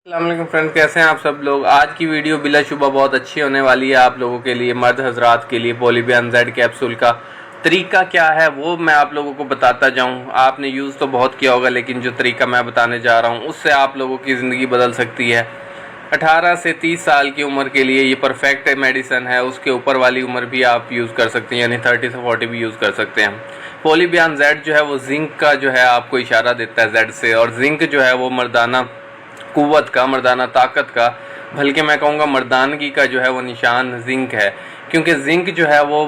अस्सलाम वालेकुम फ्रेंड्स, कैसे हैं आप सब लोग। आज की वीडियो बिलाशुबा बहुत अच्छी होने वाली है आप लोगों के लिए, मर्द हजरात के लिए। पॉलीबियान जेड कैप्सूल का तरीका क्या है वो मैं आप लोगों को बताता जाऊं। आपने यूज़ तो बहुत किया होगा, लेकिन जो तरीका मैं बताने जा रहा हूं उससे आप लोगों की ज़िंदगी बदल सकती है। 18 से 30 साल की उम्र के लिए ये परफेक्ट मेडिसन है। उसके ऊपर वाली उम्र भी आप यूज़ कर सकते हैं, यानी 30 से 40 भी यूज़ कर सकते हैं। पॉलीबियान जेड जो है वो जिंक का जो है आपको इशारा देता है जेड से, और जिंक जो है वो मर्दाना कुव्वत का, मर्दाना ताकत का, बल्कि मैं कहूँगा मर्दानगी का जो है वो निशान जिंक है। क्योंकि जिंक जो है वो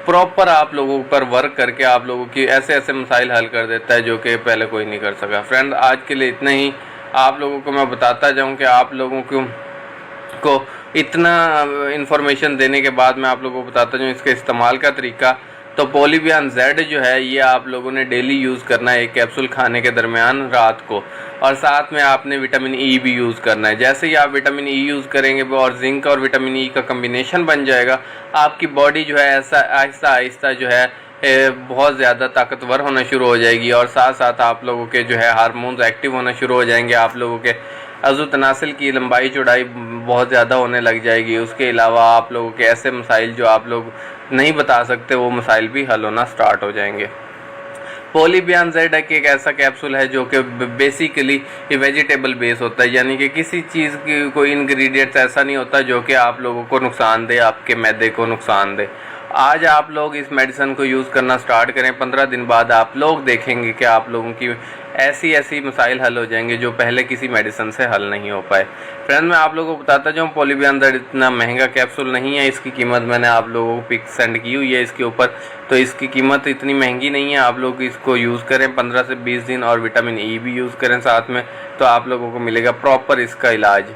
प्रॉपर आप लोगों पर वर्क करके आप लोगों की ऐसे ऐसे मसाइल हल कर देता है जो कि पहले कोई नहीं कर सका। फ्रेंड, आज के लिए इतना ही। आप लोगों को मैं बताता जाऊं कि आप लोगों को इतना इन्फॉर्मेशन देने के बाद मैं आप लोगों को बताता जाऊँ इसके इस्तेमाल का तरीका। तो पॉलीबियान जेड जो है ये आप लोगों ने डेली यूज़ करना है, एक कैप्सूल खाने के दरमियान रात को, और साथ में आपने विटामिन ई भी यूज़ करना है। जैसे ही आप विटामिन ई यूज़ करेंगे और जिंक और विटामिन ई का कम्बिनेशन बन जाएगा, आपकी बॉडी जो है ऐसा आहिस्ता आहिस्ता जो है बहुत ज़्यादा ताकतवर होना शुरू हो जाएगी, और साथ साथ आप लोगों के जो है हार्मोन्स एक्टिव होना शुरू हो जाएंगे। आप लोगों के अज़ु तनासिल की लंबाई चौड़ाई बहुत ज़्यादा होने लग जाएगी। उसके अलावा आप लोगों के ऐसे मसाइल जो आप लोग नहीं बता सकते वो मसाइल भी हल होना स्टार्ट हो जाएंगे। पॉलीबियान जेड एक ऐसा कैप्सूल है जो कि बेसिकली वेजिटेबल बेस होता है, यानी कि किसी चीज़ की कोई इंग्रेडिएंट्स ऐसा नहीं होता जो कि आप लोगों को नुकसान दे, आपके मैदे को नुकसान दे। आज आप लोग इस मेडिसिन को यूज़ करना स्टार्ट करें, 15 दिन बाद आप लोग देखेंगे कि आप लोगों की ऐसी ऐसी मसाइल हल हो जाएंगे जो पहले किसी मेडिसिन से हल नहीं हो पाए। फ्रेंड, मैं आप लोगों को बताता जाऊँ, पॉलीबियान जेड इतना महंगा कैप्सूल नहीं है। इसकी कीमत मैंने आप लोगों को पिक सेंड की हुई है इसके ऊपर, तो इसकी कीमत इतनी महंगी नहीं है। आप लोग इसको यूज़ करें 15 से 20 दिन, और विटामिन ई भी यूज़ करें साथ में, तो आप लोगों को मिलेगा प्रॉपर इसका इलाज।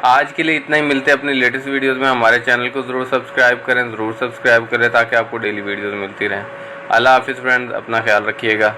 आज के लिए इतना ही। मिलते हैं अपनी लेटेस्ट वीडियोस में। हमारे चैनल को ज़रूर सब्सक्राइब करें ताकि आपको डेली वीडियोस मिलती रहें। अल्लाह हाफिज़ फ्रेंड्स, अपना ख्याल रखिएगा।